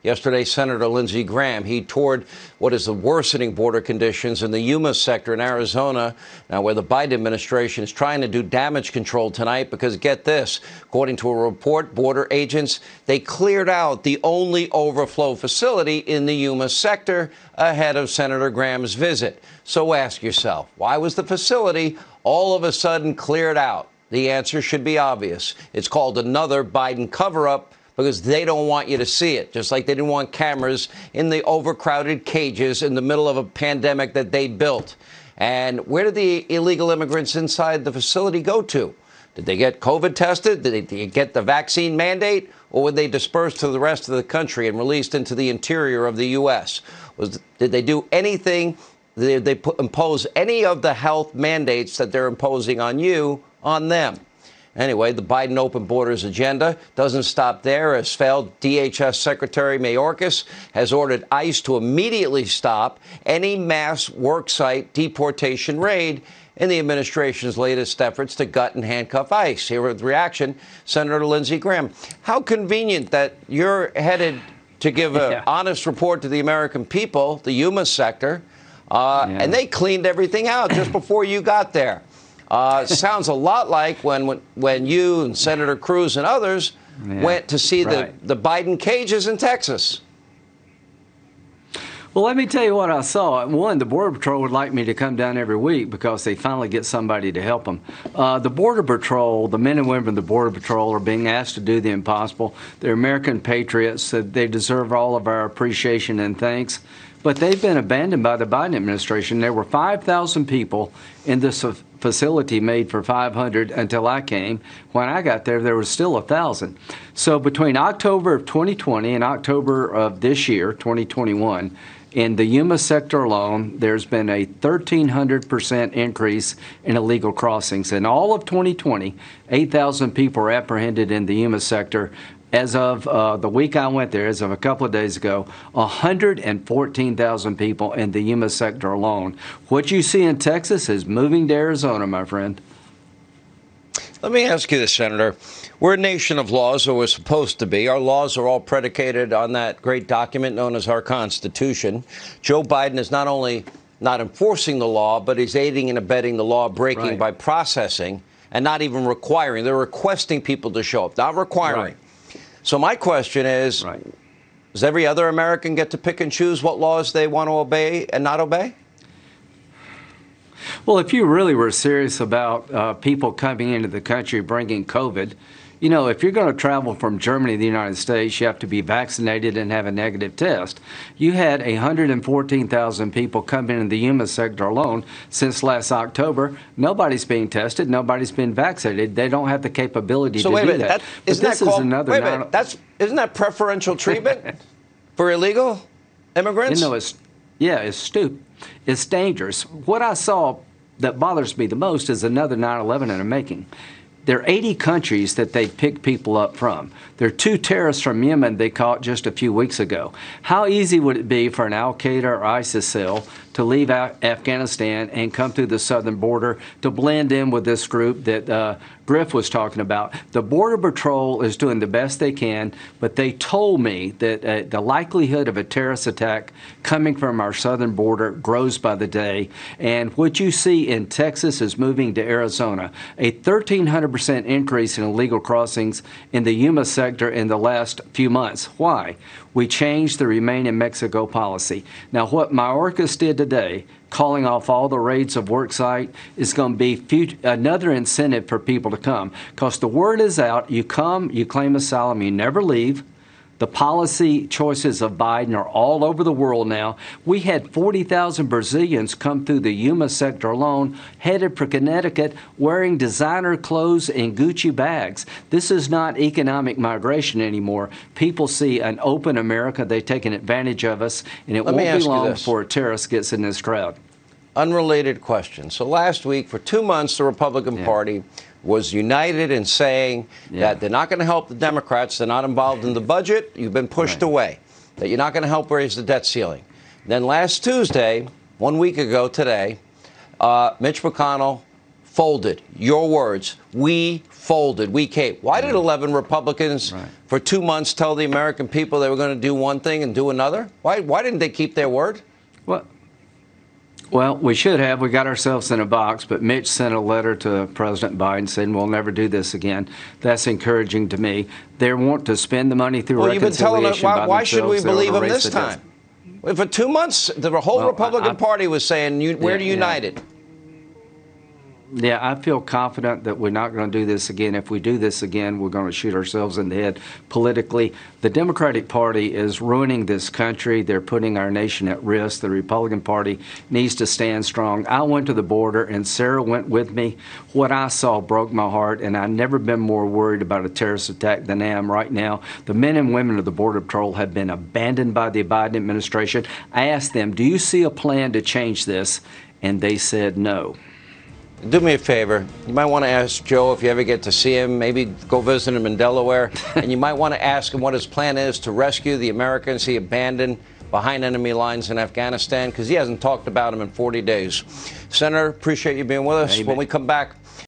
Yesterday, Senator Lindsey Graham, he toured what is the worsening border conditions in the Yuma sector in Arizona, now where the Biden administration is trying to do damage control tonight because, get this, according to a report, border agents, they cleared out the only overflow facility in the Yuma sector ahead of Senator Graham's visit. So ask yourself, why was the facility all of a sudden cleared out? The answer should be obvious. It's called another Biden cover-up, because they don't want you to see it, just like they didn't want cameras in the overcrowded cages in the middle of a pandemic that they built. And where did the illegal immigrants inside the facility go to? Did they get COVID tested? Did they get the vaccine mandate? Or were they dispersed to the rest of the country and released into the interior of the U.S.? Did they do anything? Did they impose any of the health mandates that they're imposing on you on them? Anyway, the Biden open borders agenda doesn't stop there, as failed DHS Secretary Mayorkas has ordered ICE to immediately stop any mass worksite deportation raid in the administration's latest efforts to gut and handcuff ICE. Here with reaction, Senator Lindsey Graham. How convenient that you're headed to give an honest report to the American people, the Yuma sector, and they cleaned everything out just before you got there. Sounds a lot like when you and Senator Cruz and others went to see the Biden cages in Texas. Well, let me tell you what I saw. One, the Border Patrol would like me to come down every week because they finally get somebody to help them. The Border Patrol, the men and women of the Border Patrol are being asked to do the impossible. They're American patriots. They deserve all of our appreciation and thanks. But they've been abandoned by the Biden administration. There were 5,000 people in this facility made for 500 until I came. When I got there, there was still 1,000. So between October of 2020 and October of this year, 2021, in the Yuma sector alone, there's been a 1,300% increase in illegal crossings. In all of 2020, 8,000 people were apprehended in the Yuma sector. As of the week I went there, as of a couple of days ago, 114,000 people in the Yuma sector alone. What you see in Texas is moving to Arizona, my friend. Let me ask you this, Senator. We're a nation of laws, or we're supposed to be. Our laws are all predicated on that great document known as our Constitution. Joe Biden is not only not enforcing the law, but he's aiding and abetting the law breaking by processing and not even requiring. They're requesting people to show up, not requiring. So my question is, does every other American get to pick and choose what laws they want to obey and not obey? Well, if you really were serious about people coming into the country bringing COVID, you know, if you're going to travel from Germany to the United States, you have to be vaccinated and have a negative test. You had 114,000 people come in the Yuma sector alone since last October. Nobody's being tested. Nobody's been vaccinated. They don't have the capability to do that. Isn't that preferential treatment for illegal immigrants? You know, it's stupid. It's dangerous. What I saw that bothers me the most is another 9/11 in the making. There are 80 countries that they pick people up from. There are 2 terrorists from Yemen they caught just a few weeks ago. How easy would it be for an al-Qaeda or ISIS cell to leave Afghanistan and come through the southern border to blend in with this group that Griff was talking about? The Border Patrol is doing the best they can, but they told me that the likelihood of a terrorist attack coming from our southern border grows by the day. And what you see in Texas is moving to Arizona. A 1,300% increase in illegal crossings in the Yuma sector in the last few months. Why? We changed the Remain in Mexico policy. Now, what Mayorkas did today, calling off all the raids of worksite, is going to be another incentive for people to come. Because the word is out, you come, you claim asylum, you never leave. The policy choices of Biden are all over the world now. We had 40,000 Brazilians come through the Yuma sector alone, headed for Connecticut, wearing designer clothes and Gucci bags. This is not economic migration anymore. People see an open America. They've taken advantage of us, and it won't be long before a terrorist gets in this crowd. Unrelated question. So last week, for 2 months, the Republican Party was united in saying that they're not going to help the Democrats. They're not involved in the budget. You've been pushed away. That you're not going to help raise the debt ceiling. Then last Tuesday, 1 week ago today, Mitch McConnell folded. Your words. We folded. We caved. Why did 11 Republicans Right. for 2 months tell the American people they were going to do one thing and do another? Why didn't they keep their word? Well, we should have. We got ourselves in a box, but Mitch sent a letter to President Biden saying we'll never do this again. That's encouraging to me. They want to spend the money through Well, you've been telling us, reconciliation. why should we themselves. They believe ought to them raise this the death. time? For 2 months, the whole Republican Party was saying, we're Yeah. united. Yeah, I feel confident that we're not going to do this again. If we do this again, we're going to shoot ourselves in the head politically. The Democratic Party is ruining this country. They're putting our nation at risk. The Republican Party needs to stand strong. I went to the border, and Sarah went with me. What I saw broke my heart, and I've never been more worried about a terrorist attack than I am right now. The men and women of the Border Patrol have been abandoned by the Biden administration. I asked them, do you see a plan to change this? And they said no. Do me a favor. You might want to ask Joe if you ever get to see him. Maybe go visit him in Delaware. And you might want to ask him what his plan is to rescue the Americans he abandoned behind enemy lines in Afghanistan, because he hasn't talked about him in 40 days. Senator, appreciate you being with us. Amen. When we come back,